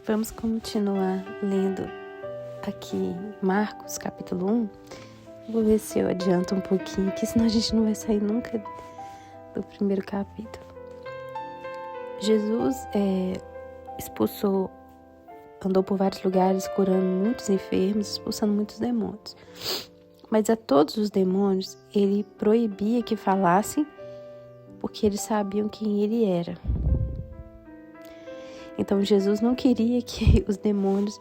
Vamos continuar lendo aqui Marcos, capítulo 1. Vou ver se eu adianto um pouquinho, que senão a gente não vai sair nunca do primeiro capítulo. Jesus andou por vários lugares, curando muitos enfermos, expulsando muitos demônios. Mas a todos os demônios, ele proibia que falassem, porque eles sabiam quem ele era. Então, Jesus não queria que os demônios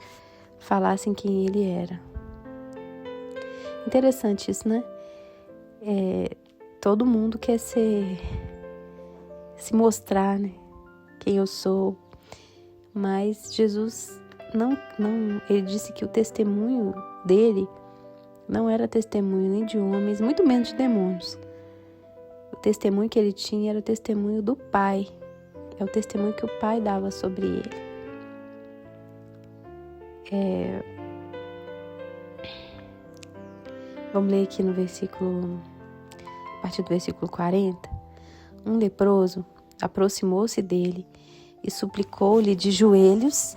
falassem quem ele era. Interessante isso, né? Todo mundo quer se mostrar, né? Quem eu sou. Mas Jesus não, ele disse que o testemunho dele não era testemunho nem de homens, muito menos de demônios. O testemunho que ele tinha era o testemunho do Pai. É o testemunho que o Pai dava sobre ele. Vamos ler aqui no versículo, a partir do versículo 40. Um leproso aproximou-se dele e suplicou-lhe de joelhos: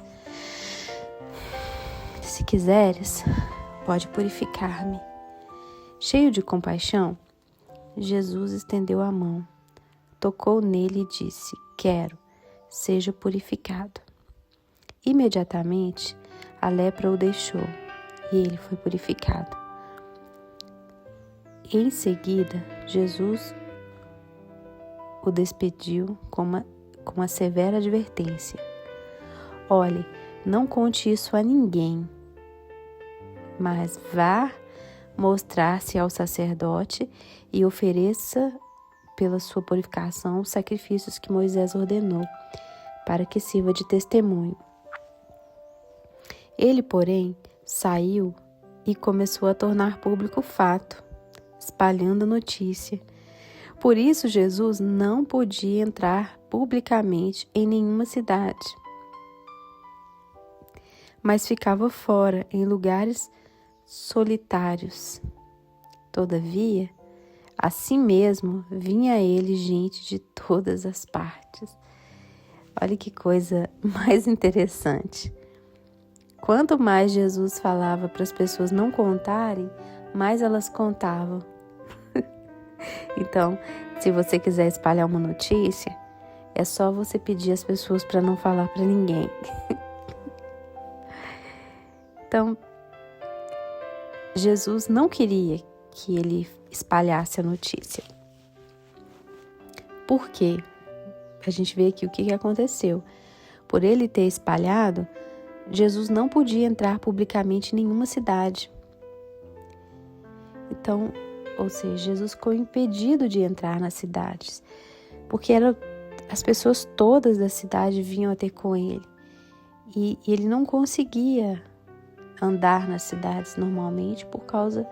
se quiseres, pode purificar-me. Cheio de compaixão, Jesus estendeu a mão, tocou nele e disse: quero, seja purificado. Imediatamente, a lepra o deixou e ele foi purificado. Em seguida, Jesus o despediu com uma severa advertência: olhe, não conte isso a ninguém, mas vá mostrar-se ao sacerdote e ofereça pela sua purificação os sacrifícios que Moisés ordenou, para que sirva de testemunho. Ele, porém, saiu e começou a tornar público o fato, espalhando a notícia. Por isso, Jesus não podia entrar publicamente em nenhuma cidade, mas ficava fora, em lugares solitários. Todavia, assim mesmo, vinha a ele gente de todas as partes. Olha que coisa mais interessante. Quanto mais Jesus falava para as pessoas não contarem, mais elas contavam. Então, se você quiser espalhar uma notícia, é só você pedir às pessoas para não falar para ninguém. Então, Jesus não queria que ele espalhasse a notícia. Por quê? A gente vê aqui o que aconteceu. Por ele ter espalhado, Jesus não podia entrar publicamente em nenhuma cidade. Então, ou seja, Jesus ficou impedido de entrar nas cidades, porque as pessoas todas da cidade vinham a ter com ele. E ele não conseguia andar nas cidades normalmente por causa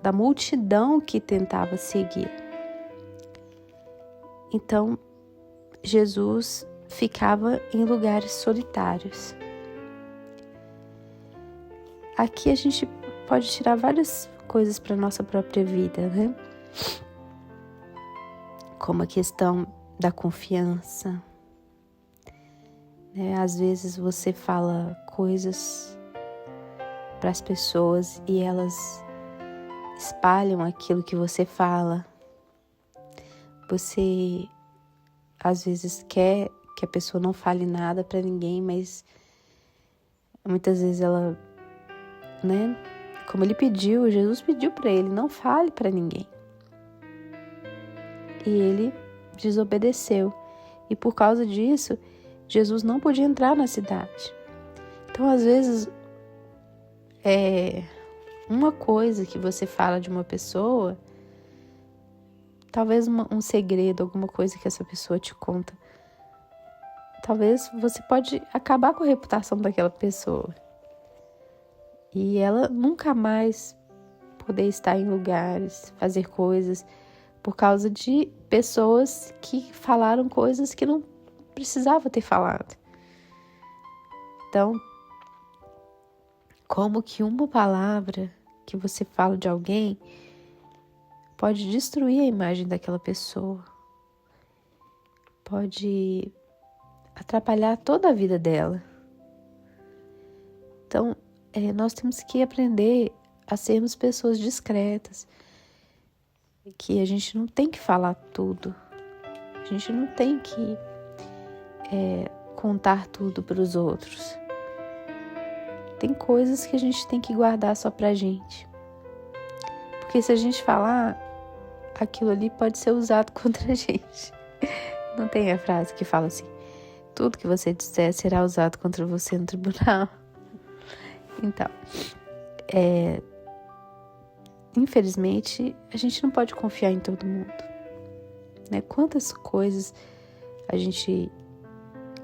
da multidão que tentava seguir. Então, Jesus ficava em lugares solitários. Aqui a gente pode tirar várias coisas para a nossa própria vida, né? Como a questão da confiança, né? Às vezes você fala coisas para as pessoas e elas espalham aquilo que você fala. Você às vezes quer que a pessoa não fale nada para ninguém, mas muitas vezes ela, né? Como ele pediu, Jesus pediu para ele: não fale para ninguém. E ele desobedeceu. E por causa disso, Jesus não podia entrar na cidade. Então, às vezes, uma coisa que você fala de uma pessoa, talvez um segredo, alguma coisa que essa pessoa te conta, talvez você pode acabar com a reputação daquela pessoa. E ela nunca mais poder estar em lugares, fazer coisas, por causa de pessoas que falaram coisas que não precisava ter falado. Então, como que uma palavra que você fala de alguém pode destruir a imagem daquela pessoa, pode atrapalhar toda a vida dela. Então, nós temos que aprender a sermos pessoas discretas, que a gente não tem que falar tudo, a gente não tem que contar tudo para os outros. Tem coisas que a gente tem que guardar só pra gente, porque se a gente falar, aquilo ali pode ser usado contra a gente. Não tem a frase que fala assim: tudo que você disser será usado contra você no tribunal. Então, infelizmente, a gente não pode confiar em todo mundo, né? Quantas coisas a gente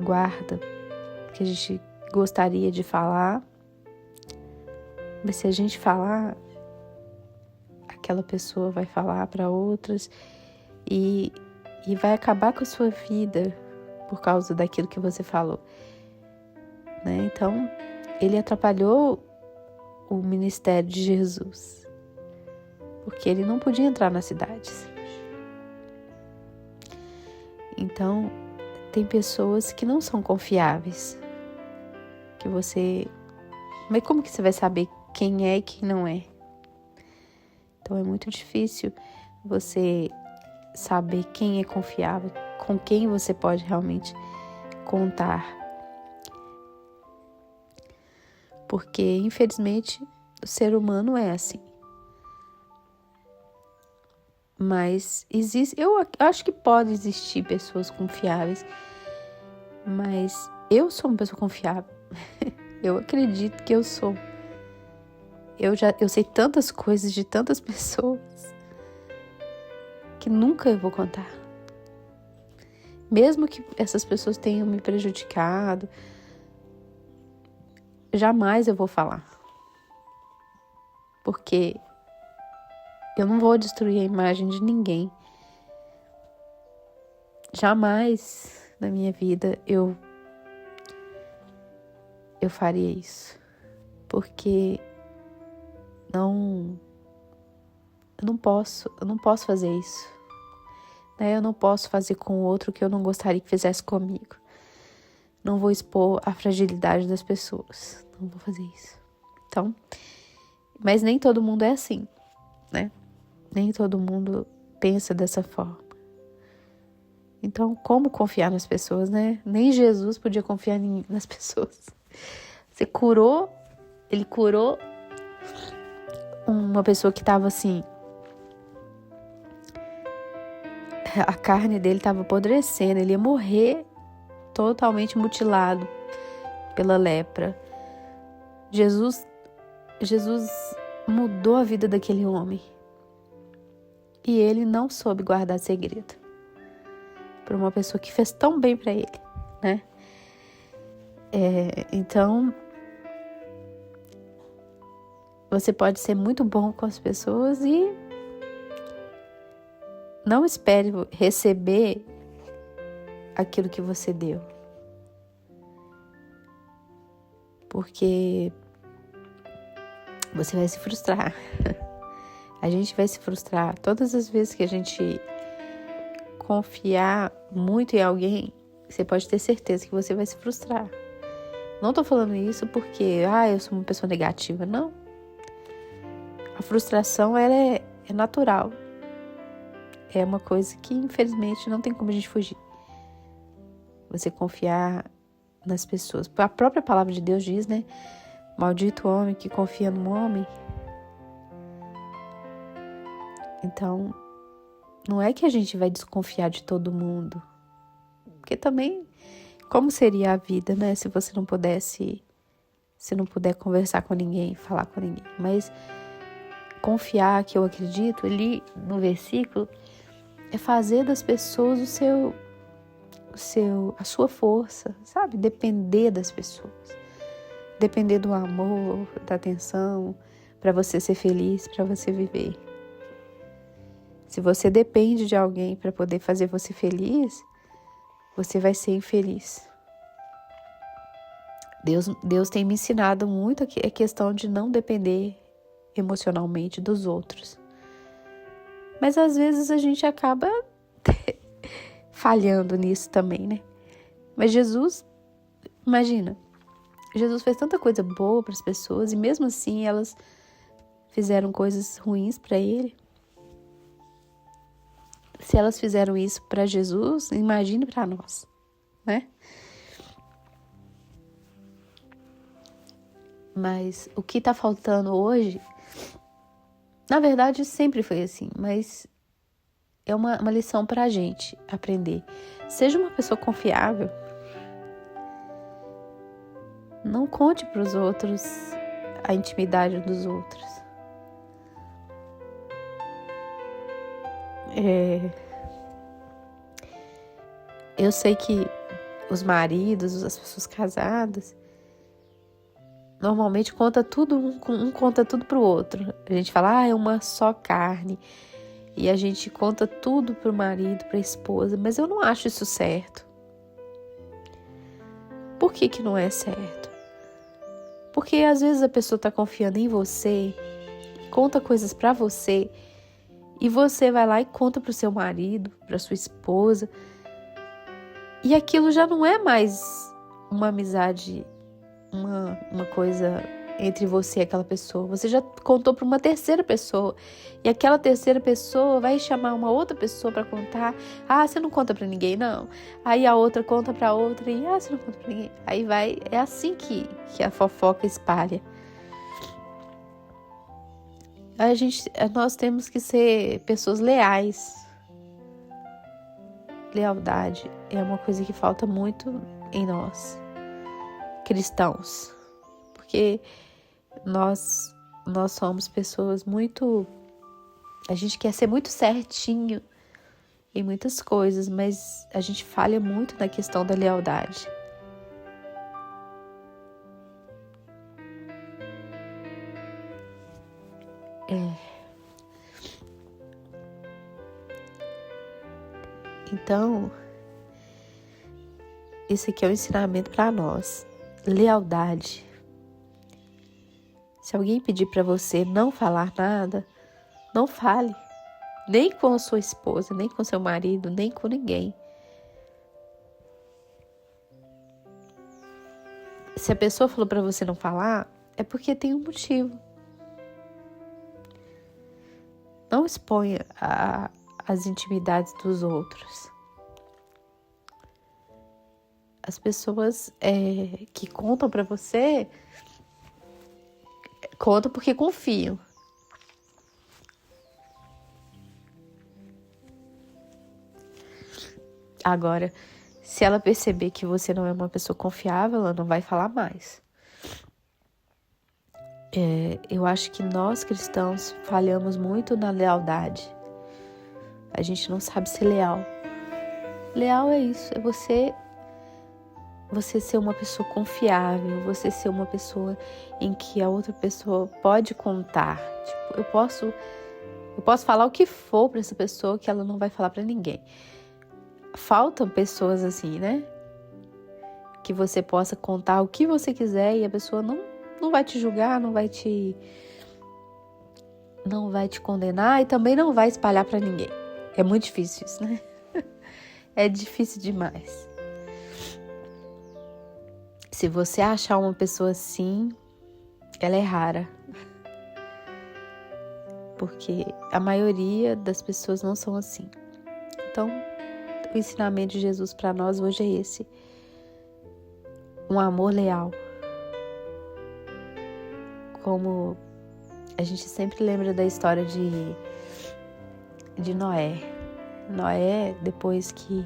guarda, que a gente gostaria de falar, mas se a gente falar, aquela pessoa vai falar para outras e vai acabar com a sua vida por causa daquilo que você falou, né? Então, ele atrapalhou o ministério de Jesus, porque ele não podia entrar nas cidades. Então, tem pessoas que não são confiáveis, que você... Mas como que você vai saber quem é e quem não é? Então, é muito difícil você saber quem é confiável, com quem você pode realmente contar. Porque, infelizmente, o ser humano é assim. Mas eu acho que pode existir pessoas confiáveis, mas eu sou uma pessoa confiável. Eu acredito que eu sou. Eu sei tantas coisas de tantas pessoas que nunca eu vou contar. Mesmo que essas pessoas tenham me prejudicado, jamais eu vou falar. Porque eu não vou destruir a imagem de ninguém. Jamais na minha vida eu faria isso. Porque eu não posso fazer isso. Né? Eu não posso fazer com o outro o que eu não gostaria que fizesse comigo. Não vou expor a fragilidade das pessoas. Não vou fazer isso. Então, mas nem todo mundo é assim, né? Nem todo mundo pensa dessa forma. Então, como confiar nas pessoas, né? Nem Jesus podia confiar nas pessoas. Ele curou uma pessoa que estava assim, a carne dele estava apodrecendo, ele ia morrer totalmente mutilado pela lepra. Jesus mudou a vida daquele homem. E ele não soube guardar segredo. Para uma pessoa que fez tão bem para ele, né? Então, você pode ser muito bom com as pessoas e não espere receber aquilo que você deu. Porque você vai se frustrar. A gente vai se frustrar. Todas as vezes que a gente confiar muito em alguém, você pode ter certeza que você vai se frustrar. Não tô falando isso porque, eu sou uma pessoa negativa. Não. A frustração, ela é natural. É uma coisa que, infelizmente, não tem como a gente fugir. Você confiar nas pessoas. A própria palavra de Deus diz, né? Maldito o homem que confia no homem. Então, não é que a gente vai desconfiar de todo mundo. Porque também, como seria a vida, né? Se você não puder conversar com ninguém, falar com ninguém. Mas confiar, que eu acredito, ali no versículo, é fazer das pessoas a sua força, sabe? Depender das pessoas. Depender do amor, da atenção, para você ser feliz, para você viver. Se você depende de alguém para poder fazer você feliz, você vai ser infeliz. Deus tem me ensinado muito a questão de não depender emocionalmente dos outros. Mas às vezes a gente acaba falhando nisso também, né? Mas Jesus, imagina, Jesus fez tanta coisa boa para as pessoas e mesmo assim elas fizeram coisas ruins para ele. Se elas fizeram isso para Jesus, imagine para nós, né? Mas o que está faltando hoje, na verdade sempre foi assim, mas é uma lição para a gente aprender. Seja uma pessoa confiável. Não conte para os outros a intimidade dos outros. Eu sei que os maridos, as pessoas casadas, normalmente conta tudo, um conta tudo pro outro. A gente fala, é uma só carne. E a gente conta tudo pro marido, pra esposa. Mas eu não acho isso certo. Por que não é certo? Porque às vezes a pessoa tá confiando em você, conta coisas pra você, e você vai lá e conta pro seu marido, pra sua esposa. E aquilo já não é mais uma amizade, uma coisa entre você e aquela pessoa. Você já contou para uma terceira pessoa. E aquela terceira pessoa vai chamar uma outra pessoa para contar. Você não conta para ninguém, não. Aí a outra conta para outra e você não conta para ninguém. Aí vai, é assim que a fofoca espalha. Nós temos que ser pessoas leais. Lealdade é uma coisa que falta muito em nós, cristãos. Porque nós somos pessoas muito... A gente quer ser muito certinho em muitas coisas, mas a gente falha muito na questão da lealdade. Então, esse aqui é um ensinamento para nós. Lealdade. Se alguém pedir para você não falar nada, não fale. Nem com a sua esposa, nem com seu marido, nem com ninguém. Se a pessoa falou para você não falar, é porque tem um motivo. Não exponha as intimidades dos outros. As pessoas que contam para você, contam porque confiam. Agora, se ela perceber que você não é uma pessoa confiável, ela não vai falar mais. Eu acho que nós cristãos falhamos muito na lealdade. A gente não sabe ser leal. Leal é isso, é você ser uma pessoa confiável, você ser uma pessoa em que a outra pessoa pode contar. Tipo, eu posso falar o que for para essa pessoa que ela não vai falar para ninguém. Faltam pessoas assim, né? Que você possa contar o que você quiser e a pessoa não vai te julgar, não vai te condenar e também não vai espalhar para ninguém. É muito difícil isso, né? É difícil demais. Se você achar uma pessoa assim, ela é rara. Porque a maioria das pessoas não são assim. Então, o ensinamento de Jesus para nós hoje é esse. Um amor leal. Como a gente sempre lembra da história de Noé. Noé, depois que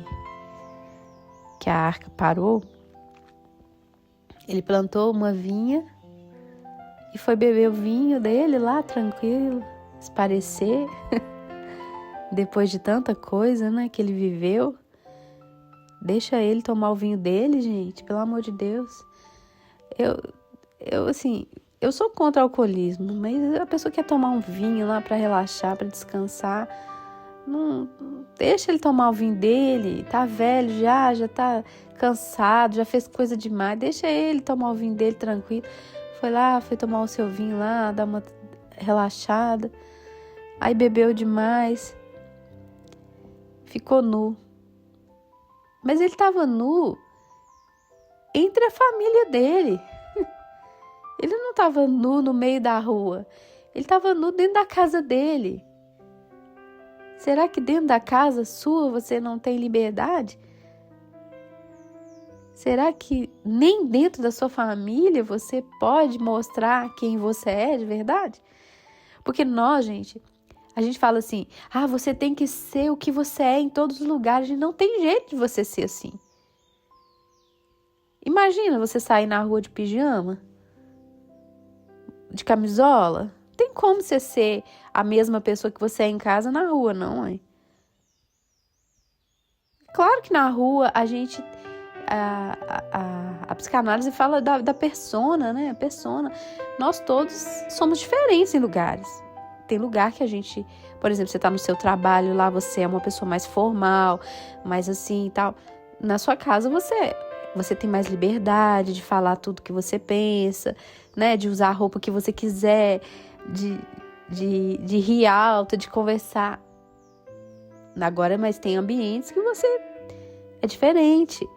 a arca parou, ele plantou uma vinha e foi beber o vinho dele lá, tranquilo, esparecer. Depois de tanta coisa, né, que ele viveu. Deixa ele tomar o vinho dele, gente, pelo amor de Deus. Eu sou contra o alcoolismo, mas a pessoa quer tomar um vinho lá para relaxar, para descansar. Não, deixa ele tomar o vinho dele, tá velho já tá cansado, já fez coisa demais. Deixa ele tomar o vinho dele tranquilo. Foi tomar o seu vinho lá, dar uma relaxada. Aí bebeu demais. Ficou nu. Mas ele estava nu entre a família dele. Ele não estava nu no meio da rua. Ele estava nu dentro da casa dele. Será que dentro da casa sua você não tem liberdade? Será que nem dentro da sua família você pode mostrar quem você é de verdade? Porque nós, gente, a gente fala assim, você tem que ser o que você é em todos os lugares. E não tem jeito de você ser assim. Imagina você sair na rua de pijama, de camisola. Não tem como você ser a mesma pessoa que você é em casa na rua, não, é? Claro que na rua a gente... A psicanálise fala da persona, né? A persona. Nós todos somos diferentes em lugares. Tem lugar que a gente... Por exemplo, você está no seu trabalho, lá você é uma pessoa mais formal, mais assim e tal. Na sua casa você tem mais liberdade de falar tudo que você pensa, né? De usar a roupa que você quiser, de rir alto, de conversar. Agora, mas tem ambientes que você é diferente,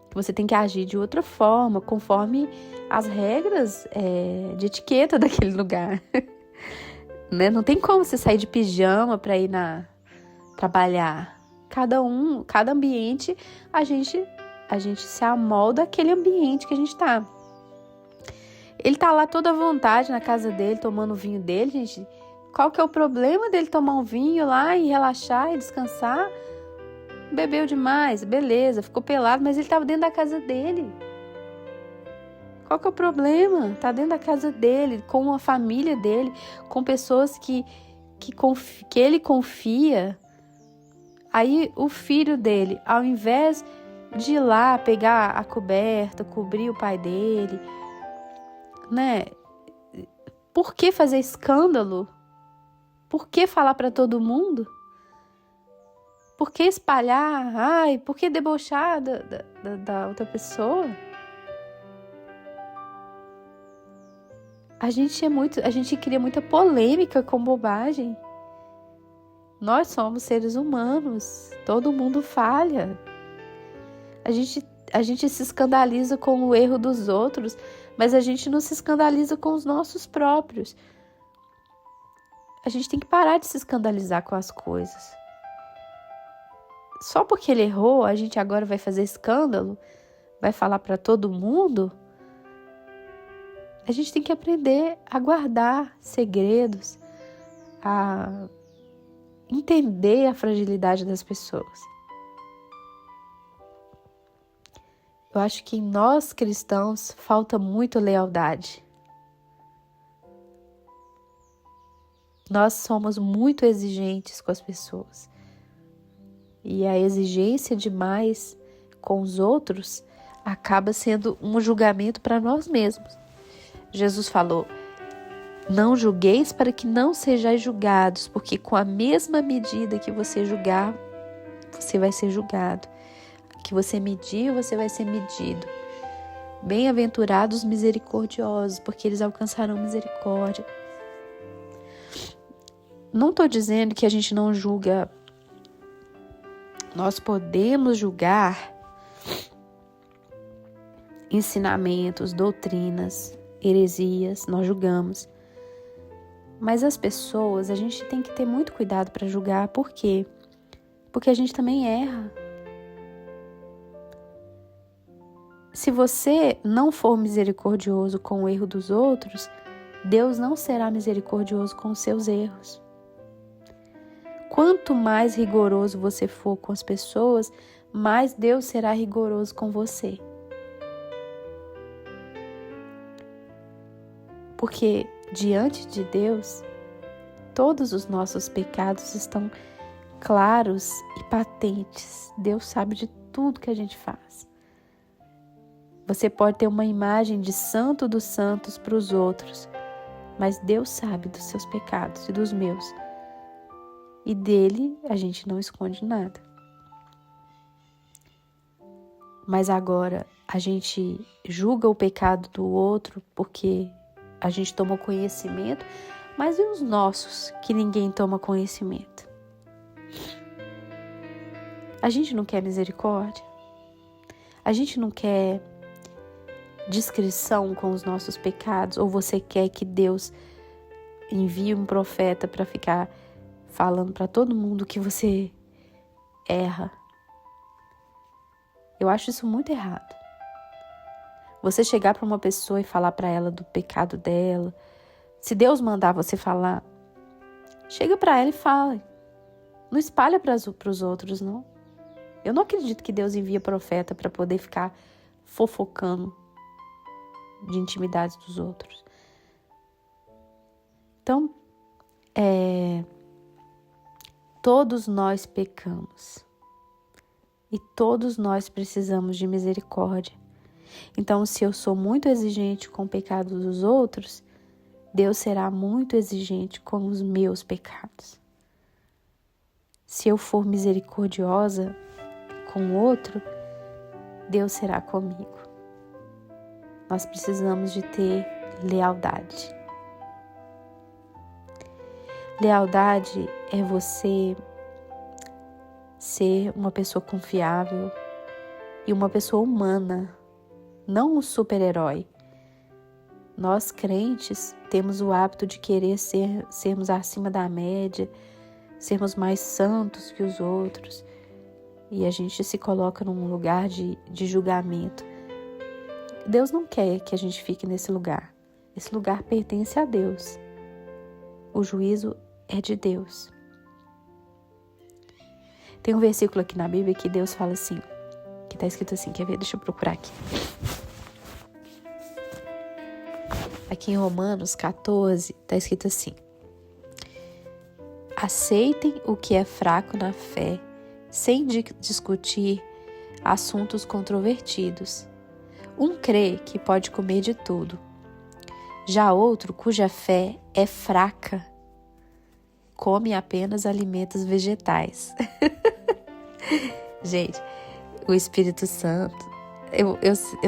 que você tem que agir de outra forma, conforme as regras de etiqueta daquele lugar. Né? Não tem como você sair de pijama para ir trabalhar. Cada ambiente, a gente se amolda àquele ambiente que a gente tá. Ele tá lá toda à vontade na casa dele, tomando o vinho dele, gente. Qual que é o problema dele tomar um vinho lá e relaxar e descansar? Bebeu demais, beleza, ficou pelado, mas ele estava dentro da casa dele. Qual que é o problema? Tá dentro da casa dele, com a família dele, com pessoas que ele confia. Aí o filho dele, ao invés de ir lá pegar a coberta, cobrir o pai dele, né? Por que fazer escândalo? Por que falar para todo mundo? Por que espalhar? Por que debochar da outra pessoa? A gente cria muita polêmica com bobagem. Nós somos seres humanos. Todo mundo falha. A gente se escandaliza com o erro dos outros, mas a gente não se escandaliza com os nossos próprios. A gente tem que parar de se escandalizar com as coisas. Só porque ele errou, a gente agora vai fazer escândalo? Vai falar para todo mundo? A gente tem que aprender a guardar segredos, a entender a fragilidade das pessoas. Eu acho que em nós cristãos falta muito lealdade. Nós somos muito exigentes com as pessoas. E a exigência demais com os outros acaba sendo um julgamento para nós mesmos. Jesus falou: não julgueis para que não sejais julgados, porque com a mesma medida que você julgar, você vai ser julgado. Que você medir, você vai ser medido. Bem-aventurados os misericordiosos, porque eles alcançarão misericórdia. Não estou dizendo que a gente não julga. Nós podemos julgar ensinamentos, doutrinas, heresias, nós julgamos. Mas as pessoas, a gente tem que ter muito cuidado para julgar. Por quê? Porque a gente também erra. Se você não for misericordioso com o erro dos outros, Deus não será misericordioso com os seus erros. Quanto mais rigoroso você for com as pessoas, mais Deus será rigoroso com você. Porque diante de Deus, todos os nossos pecados estão claros e patentes. Deus sabe de tudo que a gente faz. Você pode ter uma imagem de santo dos santos para os outros, mas Deus sabe dos seus pecados e dos meus. E dele a gente não esconde nada. Mas agora a gente julga o pecado do outro porque a gente tomou conhecimento, mas e os nossos que ninguém toma conhecimento? A gente não quer misericórdia? A gente não quer discrição com os nossos pecados? Ou você quer que Deus envie um profeta para ficar falando para todo mundo que você erra? Eu acho isso muito errado. Você chegar para uma pessoa e falar para ela do pecado dela. Se Deus mandar você falar, chega para ela e fala. Não espalha para os outros, não. Eu não acredito que Deus envia profeta para poder ficar fofocando de intimidades dos outros. Então, todos nós pecamos. E todos nós precisamos de misericórdia. Então, se eu sou muito exigente com o pecado dos outros, Deus será muito exigente com os meus pecados. Se eu for misericordiosa com o outro, Deus será comigo. Nós precisamos de ter lealdade. Lealdade é você ser uma pessoa confiável e uma pessoa humana, não um super-herói. Nós, crentes, temos o hábito de querer sermos acima da média, sermos mais santos que os outros, e a gente se coloca num lugar de julgamento. Deus não quer que a gente fique nesse lugar. Esse lugar pertence a Deus. O juízo é de Deus. Tem um versículo aqui na Bíblia que Deus fala assim, que está escrito assim, quer ver? Deixa eu procurar aqui. Aqui em Romanos 14, está escrito assim: aceitem o que é fraco na fé, sem discutir assuntos controvertidos. Um crê que pode comer de tudo. Já outro, cuja fé é fraca, come apenas alimentos vegetais. Gente, o Espírito Santo, eu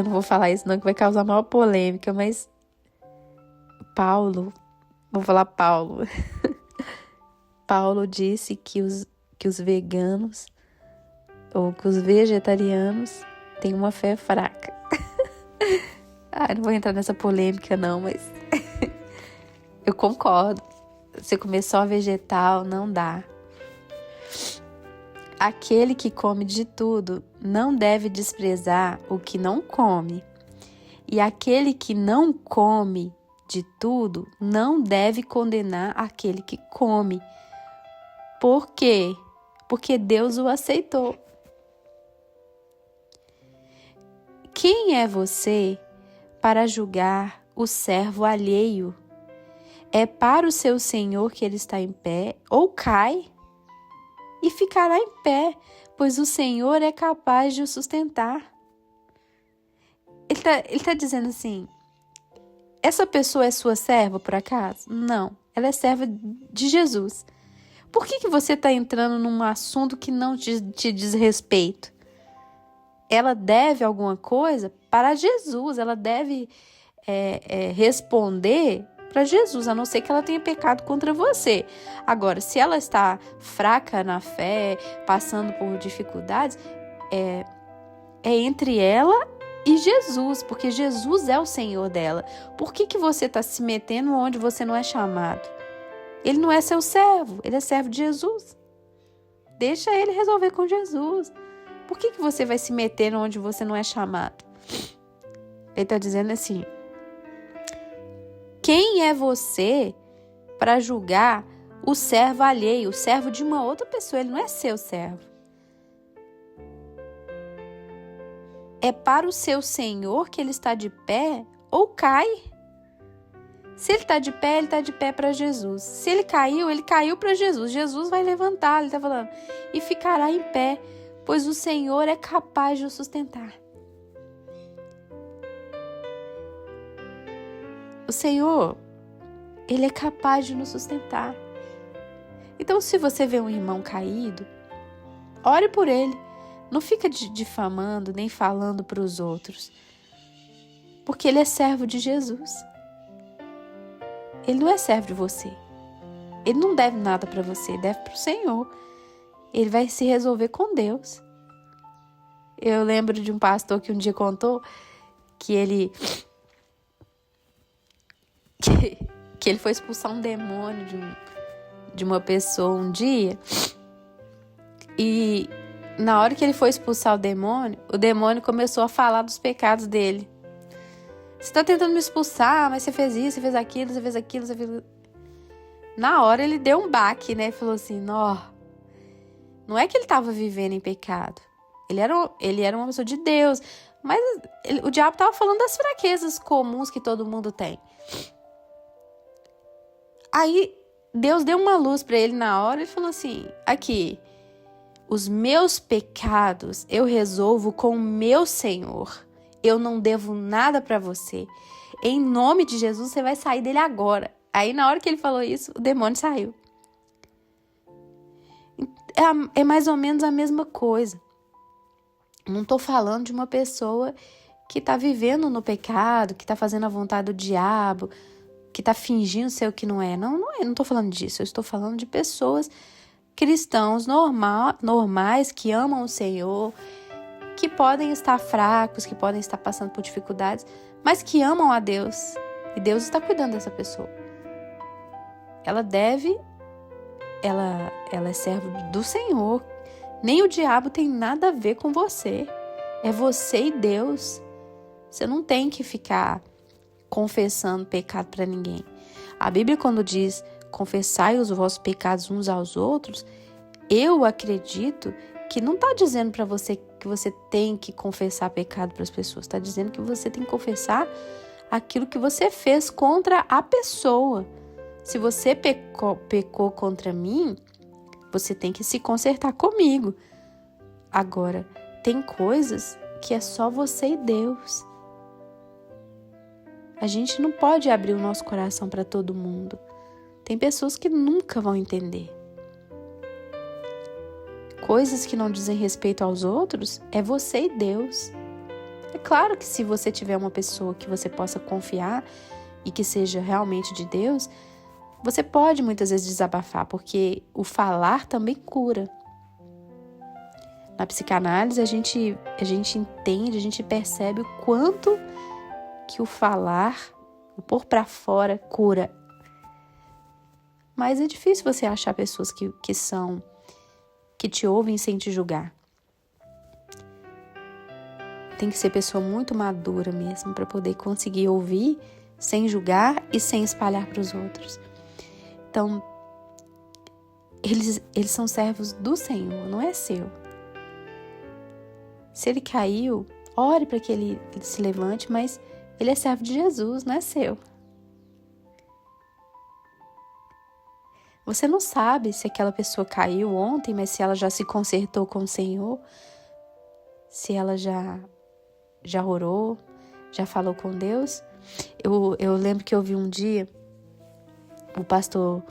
não vou falar isso não, que vai causar maior polêmica, mas Paulo disse que os veganos ou que os vegetarianos têm uma fé fraca. Não vou entrar nessa polêmica não, mas eu concordo. Você comer só vegetal não dá. Aquele que come de tudo não deve desprezar o que não come. E aquele que não come de tudo não deve condenar aquele que come. Por quê? Porque Deus o aceitou. Quem é você para julgar o servo alheio? É para o seu Senhor que ele está em pé, ou cai, e ficará em pé, pois o Senhor é capaz de o sustentar. Ele tá dizendo assim, essa pessoa é sua serva, por acaso? Não, ela é serva de Jesus. Por que você está entrando num assunto que não te diz respeito? Ela deve alguma coisa para Jesus, ela deve responder para Jesus, a não ser que ela tenha pecado contra você. Agora, se ela está fraca na fé, passando por dificuldades, é entre ela e Jesus, porque Jesus é o Senhor dela. Por que você está se metendo onde você não é chamado? Ele não é seu servo, ele é servo de Jesus. Deixa ele resolver com Jesus. Por que você vai se meter onde você não é chamado? Ele está dizendo assim, quem é você para julgar o servo alheio, o servo de uma outra pessoa? Ele não é seu servo. É para o seu Senhor que ele está de pé ou cai. Se ele está de pé, ele está de pé para Jesus. Se ele caiu para Jesus. Jesus vai levantar, ele está falando, e ficará em pé, pois o Senhor é capaz de o sustentar. O Senhor, ele é capaz de nos sustentar. Então, se você vê um irmão caído, ore por ele. Não fica difamando, nem falando para os outros. Porque ele é servo de Jesus. Ele não é servo de você. Ele não deve nada para você, deve para o Senhor. Ele vai se resolver com Deus. Eu lembro de um pastor que um dia contou que ele foi expulsar um demônio de uma pessoa um dia, e na hora que ele foi expulsar o demônio começou a falar dos pecados dele. Você tá tentando me expulsar, mas você fez isso, você fez aquilo, você fez aquilo, você fez... Na hora ele deu um baque, né? Falou assim, não é que ele estava vivendo em pecado. Ele era uma pessoa de Deus. Mas o diabo estava falando das fraquezas comuns que todo mundo tem. Aí Deus deu uma luz para ele na hora e falou assim, aqui, os meus pecados eu resolvo com o meu Senhor. Eu não devo nada para você. Em nome de Jesus, você vai sair dele agora. Aí, na hora que ele falou isso, o demônio saiu. É mais ou menos a mesma coisa. Não estou falando de uma pessoa que está vivendo no pecado, que está fazendo a vontade do diabo, que está fingindo ser o que não é. Não estou falando disso. Eu estou falando de pessoas cristãos normais, que amam o Senhor, que podem estar fracos, que podem estar passando por dificuldades, mas que amam a Deus. E Deus está cuidando dessa pessoa. Ela é serva do Senhor. Nem o diabo tem nada a ver com você. É você e Deus. Você não tem que ficar confessando pecado para ninguém. A Bíblia, quando diz confessai os vossos pecados uns aos outros, eu acredito que não está dizendo para você que você tem que confessar pecado para as pessoas. Está dizendo que você tem que confessar aquilo que você fez contra a pessoa. Se você pecou contra mim, você tem que se consertar comigo. Agora, tem coisas que é só você e Deus. A gente não pode abrir o nosso coração para todo mundo. Tem pessoas que nunca vão entender. Coisas que não dizem respeito aos outros, é você e Deus. É claro que se você tiver uma pessoa que você possa confiar e que seja realmente de Deus, você pode muitas vezes desabafar, porque o falar também cura. Na psicanálise a gente entende, a gente percebe o quanto que o falar, o pôr pra fora, cura. Mas é difícil você achar pessoas que te ouvem sem te julgar. Tem que ser pessoa muito madura mesmo para poder conseguir ouvir sem julgar e sem espalhar para os outros. Então, eles são servos do Senhor, não é seu. Se ele caiu, ore para que ele se levante, mas ele é servo de Jesus, não é seu. Você não sabe se aquela pessoa caiu ontem, mas se ela já se consertou com o Senhor, se ela já orou, já falou com Deus. Eu lembro que eu vi um dia o pastor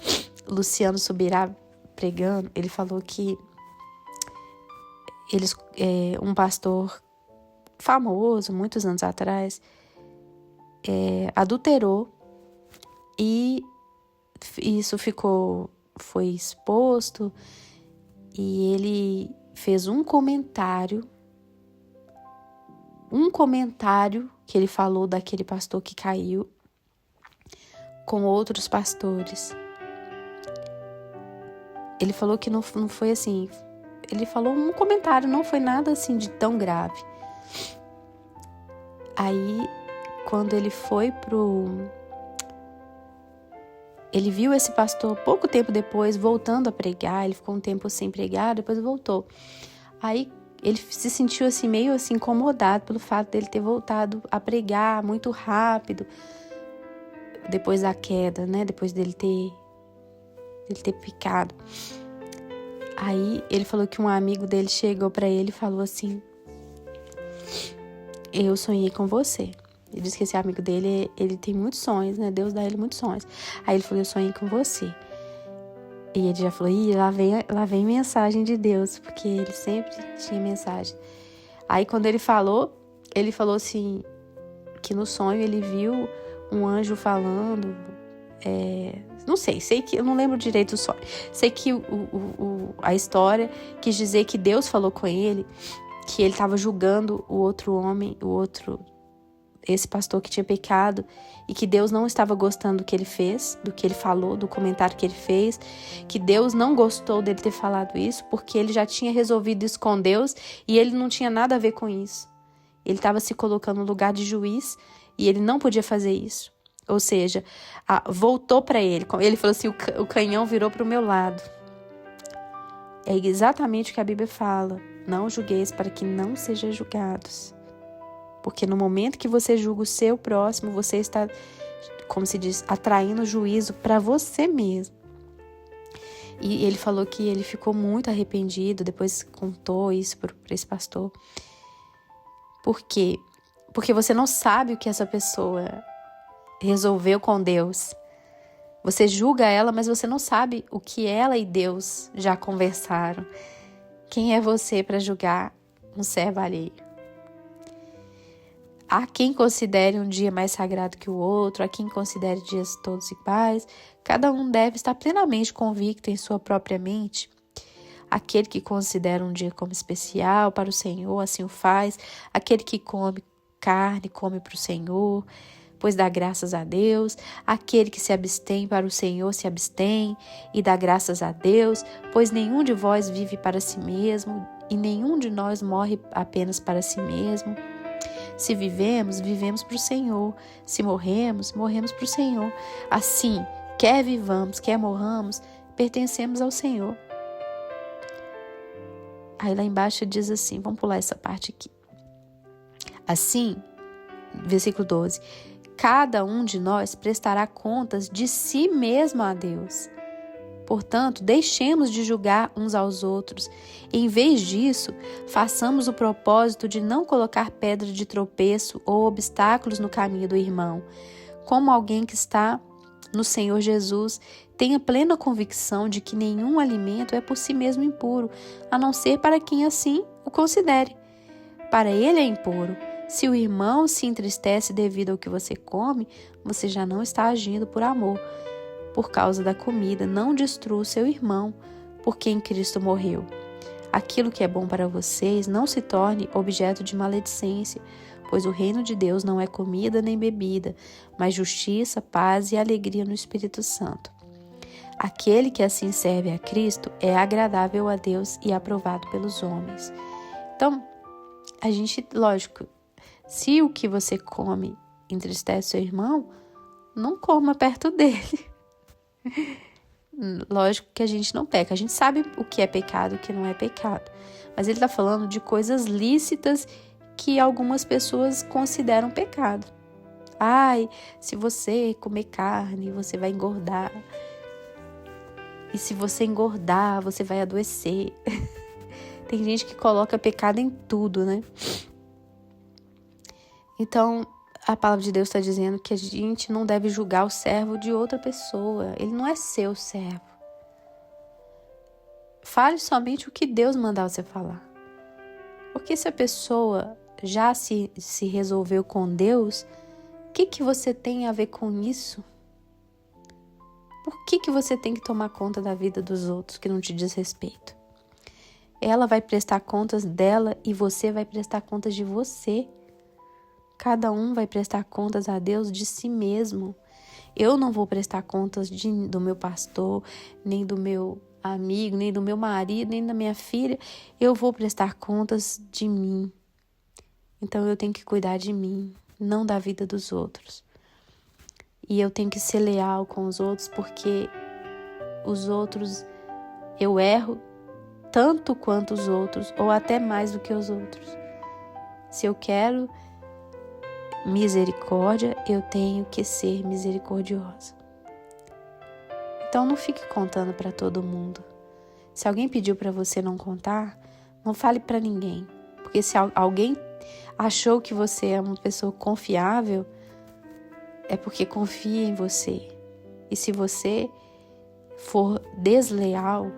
Luciano Subirá pregando. Ele falou que um pastor famoso, muitos anos atrás, adulterou e isso foi exposto, e ele fez um comentário que ele falou daquele pastor que caiu com outros pastores. Ele falou que não foi assim. Ele falou um comentário, não foi nada assim de tão grave. Aí, quando ele foi ele viu esse pastor pouco tempo depois voltando a pregar. Ele ficou um tempo sem pregar, depois voltou. Aí ele se sentiu assim, meio assim, incomodado pelo fato dele ter voltado a pregar muito rápido depois da queda, né? Depois dele ter pecado. Aí ele falou que um amigo dele chegou para ele e falou assim: eu sonhei com você. Ele disse que esse amigo dele, ele tem muitos sonhos, né? Deus dá ele muitos sonhos. Aí ele falou: eu sonhei com você. E ele já falou: lá vem mensagem de Deus, porque ele sempre tinha mensagem. Aí quando ele falou assim, que no sonho ele viu um anjo falando, não sei que eu não lembro direito do sonho. Sei que a história quis dizer que Deus falou com ele, que ele estava julgando o outro homem, esse pastor que tinha pecado e que Deus não estava gostando do que ele fez, do que ele falou, do comentário que ele fez, que Deus não gostou dele ter falado isso, porque ele já tinha resolvido isso com Deus e ele não tinha nada a ver com isso. Ele estava se colocando no lugar de juiz e ele não podia fazer isso. Ou seja, voltou para ele. Ele falou assim, o canhão virou para o meu lado. É exatamente o que a Bíblia fala. Não julgueis para que não sejam julgados. Porque no momento que você julga o seu próximo, você está, como se diz, atraindo juízo para você mesmo. E ele falou que ele ficou muito arrependido, depois contou isso para esse pastor. Por quê? Porque você não sabe o que essa pessoa resolveu com Deus. Você julga ela, mas você não sabe o que ela e Deus já conversaram. Quem é você para julgar um servo alheio? Há quem considere um dia mais sagrado que o outro, há quem considere dias todos iguais. Cada um deve estar plenamente convicto em sua própria mente. Aquele que considera um dia como especial para o Senhor, assim o faz. Aquele que come carne, come para o Senhor, pois dá graças a Deus. Aquele que se abstém para o Senhor se abstém e dá graças a Deus, pois nenhum de vós vive para si mesmo e nenhum de nós morre apenas para si mesmo. Se vivemos, vivemos para o Senhor. Se morremos, morremos para o Senhor. Assim, quer vivamos, quer morramos, pertencemos ao Senhor. Aí lá embaixo diz assim, vamos pular essa parte aqui. Assim, versículo 12, cada um de nós prestará contas de si mesmo a Deus. Portanto, deixemos de julgar uns aos outros. Em vez disso, façamos o propósito de não colocar pedra de tropeço ou obstáculos no caminho do irmão. Como alguém que está no Senhor Jesus, tenha plena convicção de que nenhum alimento é por si mesmo impuro, a não ser para quem assim o considere. Para ele é impuro. Se o irmão se entristece devido ao que você come, você já não está agindo por amor. Por causa da comida, não destrua o seu irmão, por quem Cristo morreu. Aquilo que é bom para vocês não se torne objeto de maledicência, pois o reino de Deus não é comida nem bebida, mas justiça, paz e alegria no Espírito Santo. Aquele que assim serve a Cristo é agradável a Deus e aprovado pelos homens. Então, a gente, lógico, se o que você come entristece seu irmão, não coma perto dele. Lógico que a gente não peca, a gente sabe o que é pecado e o que não é pecado. Mas ele está falando de coisas lícitas que algumas pessoas consideram pecado. Ai, se você comer carne, você vai engordar. E se você engordar, você vai adoecer. Tem gente que coloca pecado em tudo, né? Então, a palavra de Deus está dizendo que a gente não deve julgar o servo de outra pessoa. Ele não é seu servo. Fale somente o que Deus mandar você falar. Porque se a pessoa já se resolveu com Deus, o que você tem a ver com isso? Por que você tem que tomar conta da vida dos outros que não te diz respeito? Ela vai prestar contas dela e você vai prestar contas de você. Cada um vai prestar contas a Deus de si mesmo. Eu não vou prestar contas do meu pastor, nem do meu amigo, nem do meu marido, nem da minha filha. Eu vou prestar contas de mim. Então eu tenho que cuidar de mim, não da vida dos outros. E eu tenho que ser leal com os outros, porque os outros, eu erro tanto quanto os outros, ou até mais do que os outros. Se eu quero misericórdia, eu tenho que ser misericordiosa. Então não fique contando para todo mundo. Se alguém pediu para você não contar, não fale para ninguém. Porque se alguém achou que você é uma pessoa confiável, é porque confia em você. E se você for desleal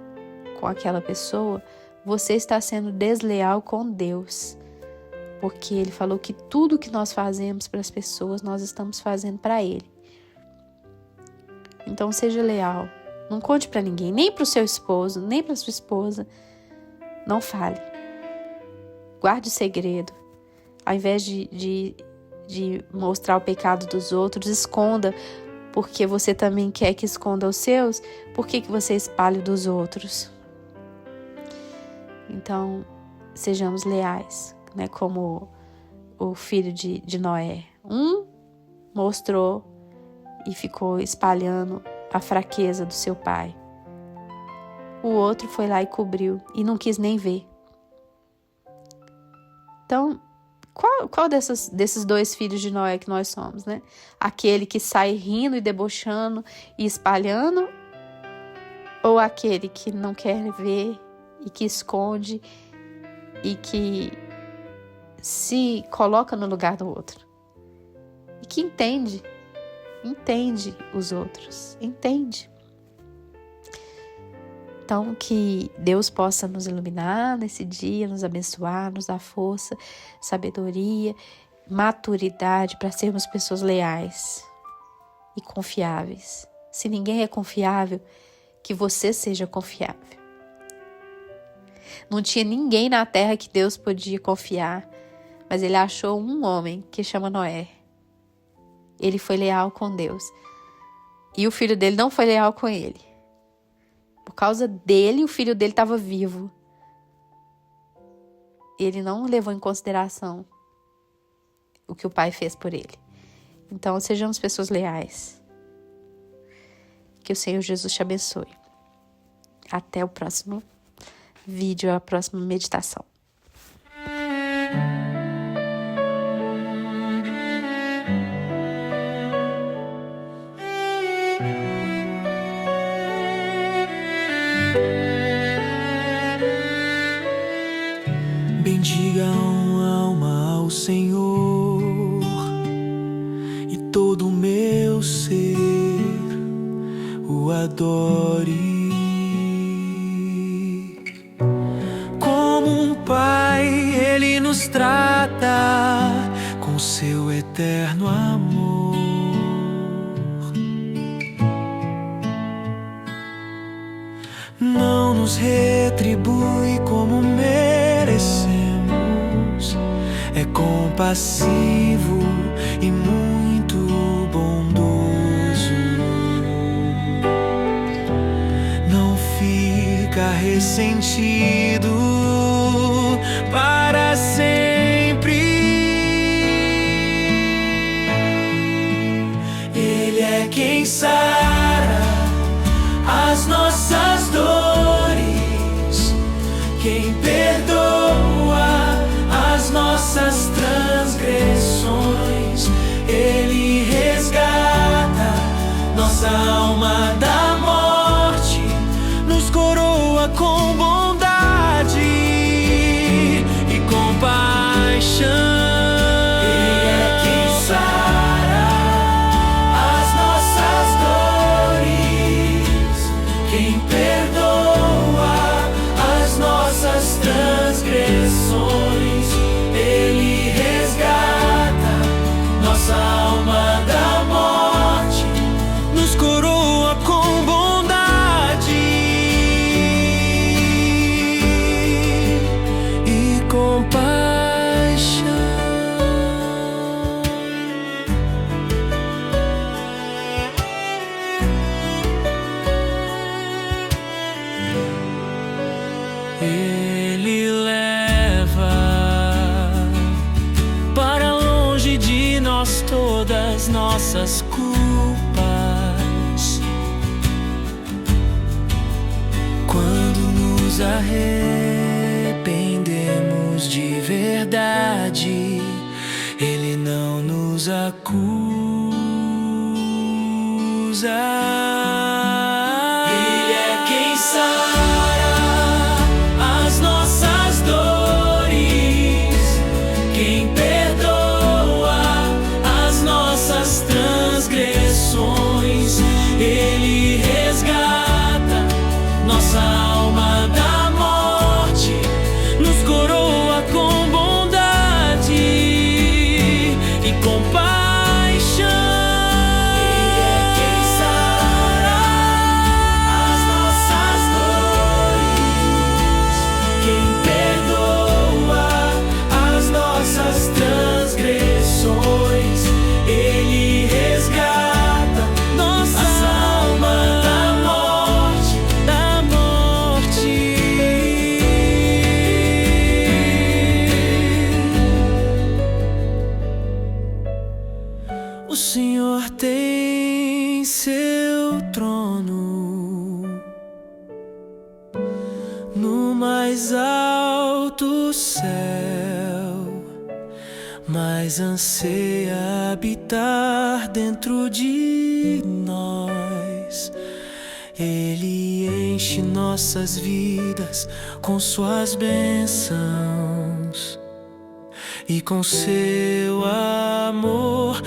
com aquela pessoa, você está sendo desleal com Deus. Porque Ele falou que tudo que nós fazemos para as pessoas, nós estamos fazendo para Ele. Então seja leal. Não conte para ninguém, nem para o seu esposo, nem para a sua esposa. Não fale. Guarde o segredo. Ao invés de de mostrar o pecado dos outros, esconda, porque você também quer que esconda os seus. Por que você espalha dos outros? Então, sejamos leais, né? Como o filho de Noé. Um mostrou e ficou espalhando a fraqueza do seu pai. O outro foi lá e cobriu e não quis nem ver. Então, qual desses dois filhos de Noé que nós somos, né? Aquele que sai rindo e debochando e espalhando, ou aquele que não quer ver e que esconde e que se coloca no lugar do outro e que entende os outros, entende. Então, que Deus possa nos iluminar nesse dia, nos abençoar, nos dar força, sabedoria, maturidade para sermos pessoas leais e confiáveis. Se ninguém é confiável, que você seja confiável. Não tinha ninguém na terra que Deus podia confiar, mas ele achou um homem que chama Noé. Ele foi leal com Deus. E o filho dele não foi leal com ele. Por causa dele, o filho dele estava vivo. Ele não levou em consideração o que o pai fez por ele. Então, sejamos pessoas leais. Que o Senhor Jesus te abençoe. Até o próximo vídeo, a próxima meditação. Bendiga a alma ao Senhor e todo o meu ser o adore. Como um pai, Ele nos trata com seu eterno amor. Não nos retribui como merecemos, é compassivo e muito bondoso. Não fica ressentido para sempre. Ele é quem sara as nossas dores, quem perdoa as nossas transgressões. Ele resgata nossa alma da morte, nos coroa com bondade e compaixão. Ele leva para longe de nós todas nossas culpas. Quando nos arrependemos de verdade, Ele não nos acusa. Ele é quem sara as nossas dores, quem perdoa as nossas transgressões. Ele resgata nossa alma da morte, nos coroa com bondade e compaixão. Ele é quem sara O Senhor tem seu trono no mais alto céu, mas anseia habitar dentro de nós. Ele enche nossas vidas com suas bênçãos e com seu amor.